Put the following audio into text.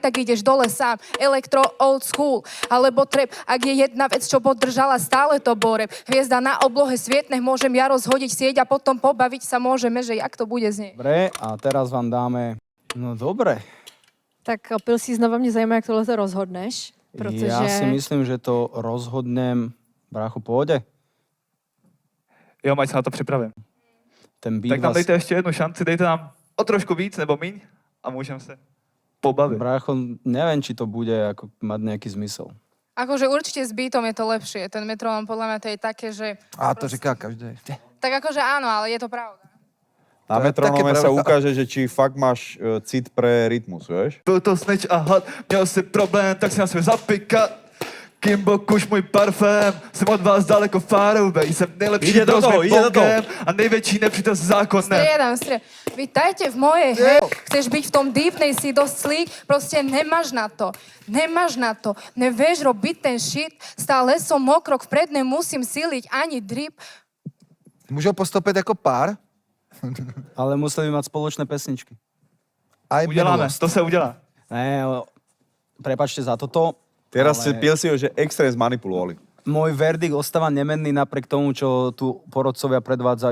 tak ideš dole sám. Elektro old school, alebo trap. Ak je jedna vec, čo podržala, stále to bore. Hviezda na oblohe svietne, môžem ja rozhodiť sieť a potom pobaviť sa môžeme, že jak to bude znieť. Dobre, a teraz vám dáme... No dobre. Tak Pilsi, znova mě zajímá, jak tohle to rozhodneš, protože... Ja si myslím, že to rozhodnem... Brácho, pôjde? Jo, ať se na to připravím. Ten beat Tak nám vás... dejte ještě jednu šanci, dejte nám o trošku víc nebo míň a můžeme se pobavit. Brácho, neviem, či to bude ako mať nejaký zmysel. Akože určite s beatom je to lepšie. Ten metronóm podľa mňa to je také, že... A to říká každý. Tak akože áno, ale je to pravda. Na To je metronome také sa pravda. ukáže, že či fakt máš cit pre rytmus, vieš? Byl to snitch a had, měl si problém, tak si na sebe zapikat. Kimbo, kuš můj parfém, jsem od vás daleko far away, jsem nejlepší Ide do bro s toho, mým ide do toho. bongem a největší nepřítel s zákonem. Striedam. Vítajte v mojej hre. Chceš byť v tom deepnej, si dosť slík, proste nemáš na to. Nemáš na to. Nevieš robiť ten shit, stále som mokrok vpred, nemusím siliť ani drip. Můžou postoupit jako pár? Ale museli mať spoločné pesničky. A i Uděláme, minulost. to se udělá. Ne, prepáčte za toto. Teraz Ale- ste Pilsiho, že extrém zmanipulovali. Môj verdikt ostáva nemenný napriek tomu, čo tu porodcovia predvádzajú.